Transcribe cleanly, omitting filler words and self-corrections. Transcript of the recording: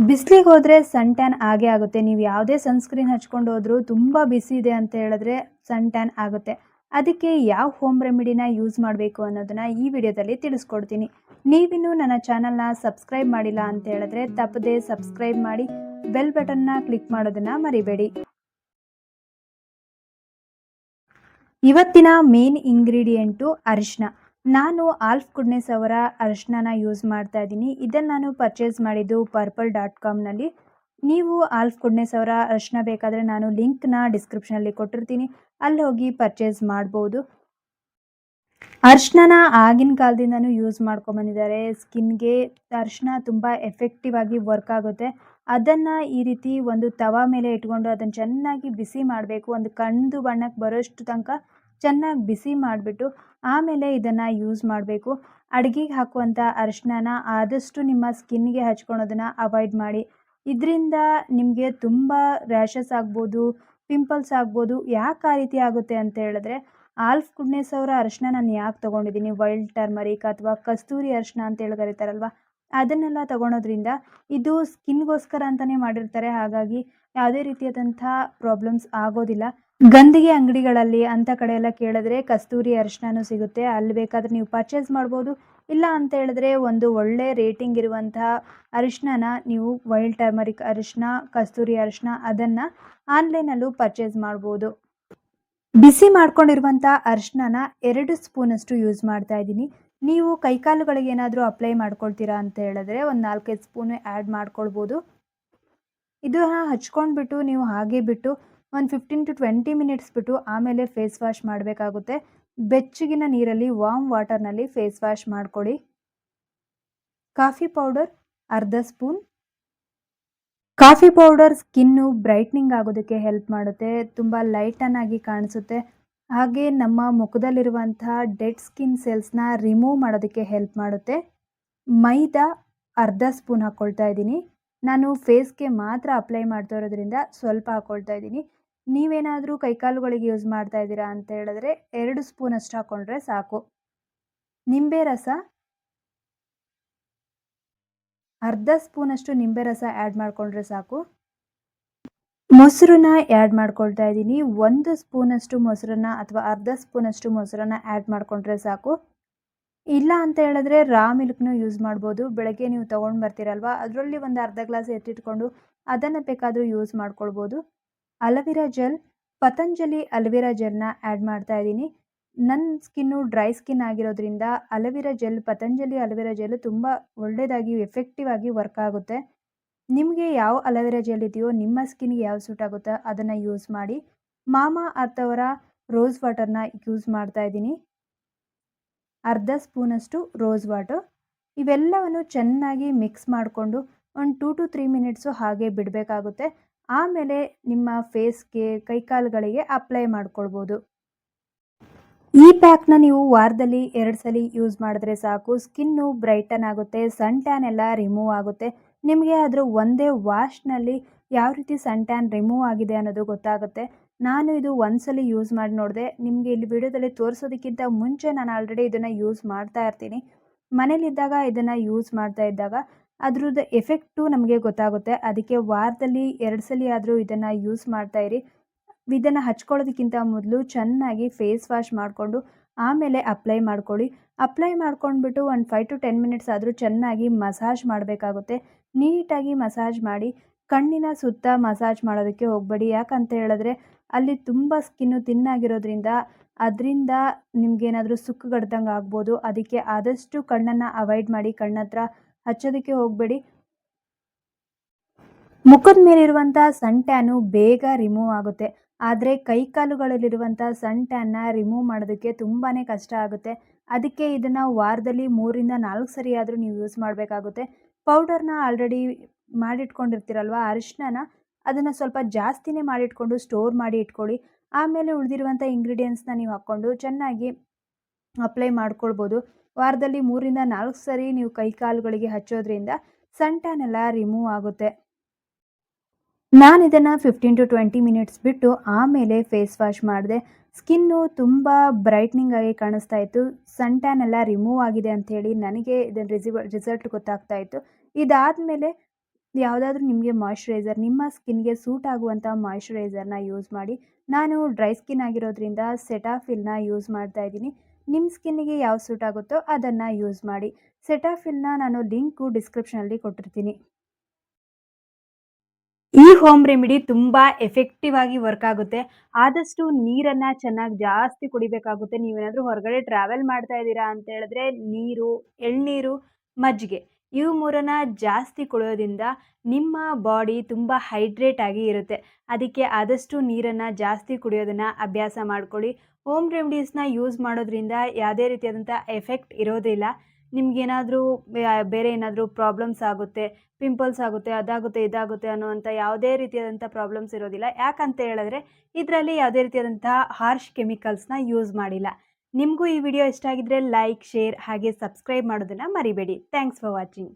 ಬಿಸಿಲಿಗೆ ಹೋದ್ರೆ ಸನ್ ಟ್ಯಾನ್ ಆಗೇ ಆಗುತ್ತೆ. ನೀವು ಯಾವುದೇ ಸನ್‌ಸ್ಕ್ರೀನ್ ಹಚ್ಕೊಂಡು ಹೋದ್ರೂ ತುಂಬಾ ಬಿಸಿ ಇದೆ ಅಂತ ಹೇಳಿದ್ರೆ ಸನ್ ಟ್ಯಾನ್ ಆಗುತ್ತೆ. ಅದಕ್ಕೆ ಯಾವ ಹೋಮ್ ರೆಮಿಡಿನ ಯೂಸ್ ಮಾಡಬೇಕು ಅನ್ನೋದನ್ನ ಈ ವಿಡಿಯೋದಲ್ಲಿ ತಿಳಿಸ್ಕೊಡ್ತೀನಿ. ನೀವಿನ್ನೂ ನನ್ನ ಚಾನಲ್‌ನ ಸಬ್ಸ್ಕ್ರೈಬ್ ಮಾಡಿಲ್ಲ ಅಂತ ಹೇಳಿದ್ರೆ ತಪ್ಪದೆ ಸಬ್ಸ್ಕ್ರೈಬ್ ಮಾಡಿ ಬೆಲ್ ಬಟನ್ನ ಕ್ಲಿಕ್ ಮಾಡೋದನ್ನ ಮರಿಬೇಡಿ. ಇವತ್ತಿನ ಮೇನ್ ಇಂಗ್ರೀಡಿಯೆಂಟು ಅರಿಶಿನ. ನಾನು ಆಲ್ಫ್ ಗುಡ್ನೆಸ್ ಅವರ ಅರಿಶಿನನ ಯೂಸ್ ಮಾಡ್ತಾ ಇದ್ದೀನಿ. ಇದನ್ನು ನಾನು ಪರ್ಚೇಸ್ ಮಾಡಿದ್ದು purple.comನಲ್ಲಿ. ನೀವು ಆಲ್ಫ್ ಗುಡ್ನೆಸ್ ಅವರ ಅರಿಶಿನ ಬೇಕಾದರೆ ನಾನು ಲಿಂಕ್ನ ಡಿಸ್ಕ್ರಿಪ್ಷನಲ್ಲಿ ಕೊಟ್ಟಿರ್ತೀನಿ, ಅಲ್ಲಿ ಹೋಗಿ ಪರ್ಚೇಸ್ ಮಾಡ್ಬೋದು. ಅರಿಶಿನ ಆಗಿನ ಕಾಲದಿಂದನೂ ಯೂಸ್ ಮಾಡ್ಕೊಂಬಂದಿದ್ದಾರೆ. ಸ್ಕಿನ್ಗೆ ಅರಿಶಿನ ತುಂಬ ಎಫೆಕ್ಟಿವ್ ಆಗಿ ವರ್ಕ್ ಆಗುತ್ತೆ. ಅದನ್ನು ಈ ರೀತಿ ಒಂದು ತವಾ ಮೇಲೆ ಇಟ್ಕೊಂಡು ಅದನ್ನು ಚೆನ್ನಾಗಿ ಬಿಸಿ ಮಾಡಬೇಕು. ಒಂದು ಕಂದು ಬಣ್ಣಕ್ಕೆ ಬರೋಷ್ಟು ತನಕ ಚೆನ್ನಾಗಿ ಬಿಸಿ ಮಾಡಿಬಿಟ್ಟು ಆಮೇಲೆ ಇದನ್ನು ಯೂಸ್ ಮಾಡಬೇಕು. ಅಡುಗೆಗೆ ಹಾಕುವಂಥ ಅರಿಶಿನ ಆದಷ್ಟು ನಿಮ್ಮ ಸ್ಕಿನ್ಗೆ ಹಚ್ಕೊಳೋದನ್ನು ಅವಾಯ್ಡ್ ಮಾಡಿ. ಇದರಿಂದ ನಿಮಗೆ ತುಂಬ ರ್ಯಾಷಸ್ ಆಗ್ಬೋದು, ಪಿಂಪಲ್ಸ್ ಆಗ್ಬೋದು. ಯಾಕೆ ಆ ರೀತಿ ಆಗುತ್ತೆ ಅಂತ ಹೇಳಿದ್ರೆ, ಆಲ್ಫ್ ಗುಡ್ನೆಸ್ ಅವರ ಅರಿಶಿನ ನಾನು ಯಾಕೆ ತೊಗೊಂಡಿದ್ದೀನಿ, ವೈಲ್ಡ್ ಟರ್ಮರಿಕ್ ಅಥವಾ ಕಸ್ತೂರಿ ಅರಿಶಿನ ಅಂತೇಳಿ ಕರೀತಾರಲ್ವ, ಅದನ್ನೆಲ್ಲ ತೊಗೊಳೋದ್ರಿಂದ ಇದು ಸ್ಕಿನ್ಗೋಸ್ಕರ ಅಂತಲೇ ಮಾಡಿರ್ತಾರೆ. ಹಾಗಾಗಿ ಯಾವುದೇ ರೀತಿಯಾದಂಥ ಪ್ರಾಬ್ಲಮ್ಸ್ ಆಗೋದಿಲ್ಲ. ಗಂಧಿಗೆ ಅಂಗಡಿಗಳಲ್ಲಿ ಅಂಥ ಕಡೆ ಎಲ್ಲ ಕೇಳಿದ್ರೆ ಕಸ್ತೂರಿ ಅರಿಶಿನನೂ ಸಿಗುತ್ತೆ, ಅಲ್ಲಿ ಬೇಕಾದರೆ ನೀವು ಪರ್ಚೇಸ್ ಮಾಡ್ಬೋದು. ಇಲ್ಲ ಅಂತ ಹೇಳಿದ್ರೆ ಒಂದು ಒಳ್ಳೆ ರೇಟಿಂಗ್ ಇರುವಂತಹ ಅರಿಶಿನ ನೀವು ವೈಲ್ಡ್ ಟರ್ಮರಿಕ್ ಅರಿಶಿನ, ಕಸ್ತೂರಿ ಅರಿಶಿನ ಅದನ್ನು ಆನ್ಲೈನಲ್ಲೂ ಪರ್ಚೇಸ್ ಮಾಡ್ಬೋದು. ಬಿಸಿ ಮಾಡ್ಕೊಂಡಿರುವಂಥ ಅರಿಶಿನ 2 ಸ್ಪೂನಷ್ಟು ಯೂಸ್ ಮಾಡ್ತಾ ಇದ್ದೀನಿ. ನೀವು ಕೈಕಾಲುಗಳಿಗೆ ಏನಾದರೂ ಅಪ್ಲೈ ಮಾಡ್ಕೊಳ್ತೀರಾ ಅಂತ ಹೇಳಿದ್ರೆ ಒಂದು 4-5 ಸ್ಪೂನು ಆ್ಯಡ್ ಮಾಡ್ಕೊಳ್ಬೋದು. ಇದನ್ನು ಹಚ್ಕೊಂಡ್ಬಿಟ್ಟು ನೀವು ಹಾಗೆ ಬಿಟ್ಟು ಒಂದು 15-20 ಮಿನಿಟ್ಸ್ ಬಿಟ್ಟು ಆಮೇಲೆ ಫೇಸ್ ವಾಶ್ ಮಾಡಬೇಕಾಗುತ್ತೆ. ಬೆಚ್ಚಗಿನ ನೀರಲ್ಲಿ ವಾರ್ಮ್ ವಾಟರ್ನಲ್ಲಿ ಫೇಸ್ ವಾಶ್ ಮಾಡ್ಕೊಳ್ಳಿ. ಕಾಫಿ ಪೌಡರ್ ಅರ್ಧ spoon. Coffee powder skin brightening ಆಗೋದಕ್ಕೆ ಹೆಲ್ಪ್ ಮಾಡುತ್ತೆ, ತುಂಬ ಲೈಟನ್ನಾಗಿ ಕಾಣಿಸುತ್ತೆ. ಹಾಗೆ ನಮ್ಮ ಮುಖದಲ್ಲಿರುವಂತಹ ಡೆಡ್ ಸ್ಕಿನ್ ಸೆಲ್ಸ್ನ ರಿಮೂವ್ ಮಾಡೋದಕ್ಕೆ ಹೆಲ್ಪ್ ಮಾಡುತ್ತೆ. ಮೈದಾ ಅರ್ಧ ಸ್ಪೂನ್ ಹಾಕ್ಕೊಳ್ತಾ ಇದ್ದೀನಿ. ನಾನು ಫೇಸ್ಗೆ ಮಾತ್ರ ಅಪ್ಲೈ ಮಾಡ್ತಾ ಇರೋದ್ರಿಂದ ಸ್ವಲ್ಪ ಹಾಕ್ಕೊಳ್ತಾ ಇದ್ದೀನಿ. ನೀವೇನಾದರೂ ಕೈಕಾಲುಗಳಿಗೆ ಯೂಸ್ ಮಾಡ್ತಾ ಇದ್ದೀರಾ ಅಂತ ಹೇಳಿದ್ರೆ 2 ಸ್ಪೂನಷ್ಟು ಹಾಕ್ಕೊಂಡ್ರೆ ಸಾಕು. ನಿಂಬೆ ರಸ ಅರ್ಧ ಸ್ಪೂನಷ್ಟು ನಿಂಬೆ ರಸ ಆ್ಯಡ್ ಮಾಡಿಕೊಂಡ್ರೆ ಸಾಕು. ಮೊಸರನ್ನ ಆ್ಯಡ್ ಮಾಡ್ಕೊಳ್ತಾ ಇದ್ದೀನಿ. 1 ಸ್ಪೂನಷ್ಟು ಮೊಸರನ್ನ ಅಥವಾ ಅರ್ಧ ಸ್ಪೂನಷ್ಟು ಮೊಸರನ್ನ ಆ್ಯಡ್ ಮಾಡಿಕೊಂಡ್ರೆ ಸಾಕು. ಇಲ್ಲ ಅಂತ ಹೇಳಿದ್ರೆ ರಾ ಮಿಲ್ಕ್ನೂ ಯೂಸ್ ಮಾಡ್ಬೋದು. ಬೆಳಗ್ಗೆ ನೀವು ತೊಗೊಂಡು ಬರ್ತೀರಲ್ವ, ಅದರಲ್ಲಿ ಒಂದು ಅರ್ಧ ಗ್ಲಾಸ್ ಎತ್ತಿಟ್ಕೊಂಡು ಅದನ್ನು ಬೇಕಾದರೂ ಯೂಸ್ ಮಾಡ್ಕೊಳ್ಬೋದು. ಅಲೋವೆರಾ ಜೆಲ್, ಪತಂಜಲಿ ಅಲೋವೆರಾ ಜೆಲ್ನ ಆ್ಯಡ್ ಮಾಡ್ತಾ ಇದ್ದೀನಿ. ನನ್ನ ಸ್ಕಿನ್ನು ಡ್ರೈ ಸ್ಕಿನ್ ಆಗಿರೋದ್ರಿಂದ aloe vera gel, Patanjali aloe vera gel ತುಂಬ ಒಳ್ಳೆಯದಾಗಿ ಎಫೆಕ್ಟಿವ್ ಆಗಿ ವರ್ಕ್ ಆಗುತ್ತೆ. ನಿಮಗೆ ಯಾವ ಅಲೋವೆರಾ ಜೆಲ್ ಇದೆಯೋ, ನಿಮ್ಮ ಸ್ಕಿನ್ಗೆ ಯಾವ ಸೂಟ್ ಆಗುತ್ತೋ ಅದನ್ನು ಯೂಸ್ ಮಾಡಿ. ಮಾಮಾ ಅರ್ತ್ ಅವರ ರೋಸ್ ವಾಟರ್ನ ಯೂಸ್ ಮಾಡ್ತಾ ಇದ್ದೀನಿ. ಅರ್ಧ ಸ್ಪೂನಷ್ಟು ರೋಸ್ ವಾಟರ್. ಇವೆಲ್ಲವನ್ನು ಚೆನ್ನಾಗಿ ಮಿಕ್ಸ್ ಮಾಡಿಕೊಂಡು ಒಂದು 2-3 ಮಿನಿಟ್ಸು ಹಾಗೆ ಬಿಡಬೇಕಾಗುತ್ತೆ. ಆಮೇಲೆ ನಿಮ್ಮ ಫೇಸ್ಗೆ, ಕೈಕಾಲುಗಳಿಗೆ ಅಪ್ಲೈ ಮಾಡ್ಕೊಳ್ಬೋದು. ಈ ಪ್ಯಾಕ್ನ ನೀವು ವಾರದಲ್ಲಿ 2 ಸಲ ಯೂಸ್ ಮಾಡಿದ್ರೆ ಸಾಕು. ಸ್ಕಿನ್ನು ಬ್ರೈಟನ್ ಆಗುತ್ತೆ, ಸನ್ ಟ್ಯಾನ್ ಎಲ್ಲ ರಿಮೂವ್ ಆಗುತ್ತೆ. ನಿಮಗೆ ಅದರ ಒಂದೇ ವಾಶ್ನಲ್ಲಿ ಯಾವ ರೀತಿ ಸನ್ ಟ್ಯಾನ್ ರಿಮೂವ್ ಆಗಿದೆ ಅನ್ನೋದು ಗೊತ್ತಾಗುತ್ತೆ. ನಾನು ಇದು ಒಂದ್ಸಲ ಯೂಸ್ ಮಾಡಿ ನೋಡಿದೆ. ನಿಮಗೆ ಇಲ್ಲಿ ವಿಡಿಯೋದಲ್ಲಿ ತೋರಿಸೋದಕ್ಕಿಂತ ಮುಂಚೆ ನಾನು ಆಲ್ರೆಡಿ ಇದನ್ನು ಯೂಸ್ ಮಾಡ್ತಾ ಇರ್ತೀನಿ. ಮನೇಲಿದ್ದಾಗ ಇದನ್ನು ಯೂಸ್ ಮಾಡ್ತಾ ಇದ್ದಾಗ ಅದ್ರದ್ದು ಎಫೆಕ್ಟು ನಮಗೆ ಗೊತ್ತಾಗುತ್ತೆ. ಅದಕ್ಕೆ ವಾರದಲ್ಲಿ 2 ಸಲ ಆದರೂ ಇದನ್ನು ಯೂಸ್ ಮಾಡ್ತಾ ಇರಿ. ಇದನ್ನು ಹಚ್ಕೊಳ್ಳೋದಕ್ಕಿಂತ ಮೊದಲು ಚೆನ್ನಾಗಿ ಫೇಸ್ ವಾಶ್ ಮಾಡಿಕೊಂಡು ಆಮೇಲೆ ಅಪ್ಲೈ ಮಾಡ್ಕೊಳ್ಳಿ. ಅಪ್ಲೈ ಮಾಡ್ಕೊಂಡ್ಬಿಟ್ಟು ಒಂದು 5-10 ಮಿನಿಟ್ಸ್ ಆದರೂ ಚೆನ್ನಾಗಿ ಮಸಾಜ್ ಮಾಡಬೇಕಾಗುತ್ತೆ. ನೀಟಾಗಿ ಮಸಾಜ್ ಮಾಡಿ. ಕಣ್ಣಿನ ಸುತ್ತ ಮಸಾಜ್ ಮಾಡೋದಕ್ಕೆ ಹೋಗಬೇಡಿ. ಯಾಕಂತ ಹೇಳಿದ್ರೆ ಅಲ್ಲಿ ತುಂಬ ಸ್ಕಿನ್ನು ತಿನ್ನಾಗಿರೋದ್ರಿಂದ ಅದರಿಂದ ನಿಮಗೇನಾದರೂ ಸುಕ್ಕುಗಡ್ದಂಗೆ ಆಗ್ಬೋದು. ಅದಕ್ಕೆ ಆದಷ್ಟು ಕಣ್ಣನ್ನು ಅವಾಯ್ಡ್ ಮಾಡಿ. ಕಣ್ಣತ್ರ ಹಚ್ಚೋದಕ್ಕೆ ಹೋಗಬೇಡಿ. ಮುಖದ ಮೇಲಿರುವಂಥ ಸನ್ ಟ್ಯಾನು ಬೇಗ ರಿಮೂವ್ ಆಗುತ್ತೆ. ಆದರೆ ಕೈಕಾಲುಗಳಲ್ಲಿರುವಂಥ ಸನ್ ಟ್ಯಾನ್ನ ರಿಮೂವ್ ಮಾಡೋದಕ್ಕೆ ತುಂಬಾ ಕಷ್ಟ ಆಗುತ್ತೆ. ಅದಕ್ಕೆ ಇದನ್ನು ವಾರದಲ್ಲಿ 3-4 ಸರಿ ಆದರೂ ನೀವು ಯೂಸ್ ಮಾಡಬೇಕಾಗುತ್ತೆ. ಪೌಡರ್ನ ಆಲ್ರೆಡಿ ಮಾಡಿಟ್ಕೊಂಡಿರ್ತೀರಲ್ವ, ಅರಿಶಿನ ಅದನ್ನು ಸ್ವಲ್ಪ ಜಾಸ್ತಿನೇ ಮಾಡಿಟ್ಕೊಂಡು ಸ್ಟೋರ್ ಮಾಡಿ ಇಟ್ಕೊಳ್ಳಿ. ಆಮೇಲೆ ಉಳಿದಿರುವಂಥ ಇಂಗ್ರೀಡಿಯೆಂಟ್ಸ್ನ ನೀವು ಹಾಕ್ಕೊಂಡು ಚೆನ್ನಾಗಿ ಅಪ್ಲೈ ಮಾಡ್ಕೊಳ್ಬೋದು. ವಾರದಲ್ಲಿ 3-4 ಸರಿ ನೀವು ಕೈಕಾಲುಗಳಿಗೆ ಹಚ್ಚೋದ್ರಿಂದ ಸನ್ ಟ್ಯಾನ್ ಎಲ್ಲ ರಿಮೂವ್ ಆಗುತ್ತೆ. ನಾನು ಇದನ್ನು 15-20 ಮಿನಿಟ್ಸ್ ಬಿಟ್ಟು ಆಮೇಲೆ ಫೇಸ್ ವಾಶ್ ಮಾಡಿದೆ. ಸ್ಕಿನ್ನು ತುಂಬ ಬ್ರೈಟ್ನಿಂಗ್ ಆಗಿ ಕಾಣಿಸ್ತಾ ಇತ್ತು. ಸನ್ ಟ್ಯಾನ್ ಎಲ್ಲ ರಿಮೂವ್ ಆಗಿದೆ ಅಂಥೇಳಿ ನನಗೆ ಇದರ ರಿಸಲ್ಟ್ ಗೊತ್ತಾಗ್ತಾ ಇತ್ತು. ಇದಾದಮೇಲೆ ಯಾವುದಾದ್ರೂ ನಿಮಗೆ ಮಾಯ್ಶ್ಚರೈಸರ್ ನಿಮ್ಮ ಸ್ಕಿನ್ಗೆ ಸೂಟ್ ಆಗುವಂಥ ಮಾಯ್ಶ್ಚರೈಸರ್ನ ಯೂಸ್ ಮಾಡಿ. ನಾನು ಡ್ರೈ ಸ್ಕಿನ್ ಆಗಿರೋದ್ರಿಂದ ಸೆಟಾಫಿಲ್‌ನ ಯೂಸ್ ಮಾಡ್ತಾ ಇದ್ದೀನಿ. ನಿಮ್ಮ ಸ್ಕಿನ್ನಿಗೆ ಯಾವ್ದು ಸೂಟ್ ಆಗುತ್ತೋ ಅದನ್ನು ಯೂಸ್ ಮಾಡಿ. ಸೆಟಾಫಿಲ್‌ನ ನಾನು ಲಿಂಕು ಡಿಸ್ಕ್ರಿಪ್ಷನಲ್ಲಿ ಕೊಟ್ಟಿರ್ತೀನಿ. ಈ ಹೋಮ್ ರೆಮಿಡಿ ತುಂಬ ಎಫೆಕ್ಟಿವ್ ಆಗಿ ವರ್ಕ್ ಆಗುತ್ತೆ. ಆದಷ್ಟು ನೀರನ್ನು ಚೆನ್ನಾಗಿ ಜಾಸ್ತಿ ಕುಡಿಬೇಕಾಗುತ್ತೆ. ನೀವೇನಾದರೂ ಹೊರಗಡೆ ಟ್ರಾವೆಲ್ ಮಾಡ್ತಾ ಇದ್ದೀರಾ ಅಂತ ಹೇಳಿದ್ರೆ ನೀರು, ಎಳ್ನೀರು, ಮಜ್ಜಿಗೆ ಇವು 3ನ್ನ ಜಾಸ್ತಿ ಕುಡಿಯೋದ್ರಿಂದ ನಿಮ್ಮ ಬಾಡಿ ತುಂಬ ಹೈಡ್ರೇಟ್ ಆಗಿ ಇರುತ್ತೆ. ಅದಕ್ಕೆ ಆದಷ್ಟು ನೀರನ್ನು ಜಾಸ್ತಿ ಕುಡಿಯೋದನ್ನು ಅಭ್ಯಾಸ ಮಾಡ್ಕೊಳ್ಳಿ. ಹೋಮ್ ರೆಮಿಡೀಸ್‌ನ ಯೂಸ್ ಮಾಡೋದ್ರಿಂದ ಯಾವುದೇ ರೀತಿಯಾದಂಥ ಎಫೆಕ್ಟ್ ಇರೋದಿಲ್ಲ. ನಿಮ್ಗೇನಾದರೂ ಬೇರೆ ಏನಾದರೂ ಪ್ರಾಬ್ಲಮ್ಸ್ ಆಗುತ್ತೆ, ಪಿಂಪಲ್ಸ್ ಆಗುತ್ತೆ, ಅದಾಗುತ್ತೆ, ಇದಾಗುತ್ತೆ ಅನ್ನುವಂಥ ಯಾವುದೇ ರೀತಿಯಾದಂಥ ಪ್ರಾಬ್ಲಮ್ಸ್ ಇರೋದಿಲ್ಲ. ಯಾಕಂತ ಹೇಳಿದ್ರೆ ಇದರಲ್ಲಿ ಯಾವುದೇ ರೀತಿಯಾದಂತಹ ಹಾರ್ಶ್ ಕೆಮಿಕಲ್ಸ್‌ನ ಯೂಸ್ ಮಾಡಿಲ್ಲ. ನಿಮಗೂ ಈ ವಿಡಿಯೋ ಇಷ್ಟ ಆಗಿದ್ರೆ ಲೈಕ್, ಶೇರ್ ಹಾಗೆ ಸಬ್ಸ್ಕ್ರೈಬ್ ಮಾಡೋದನ್ನು ಮರಿಬೇಡಿ. Thanks for watching.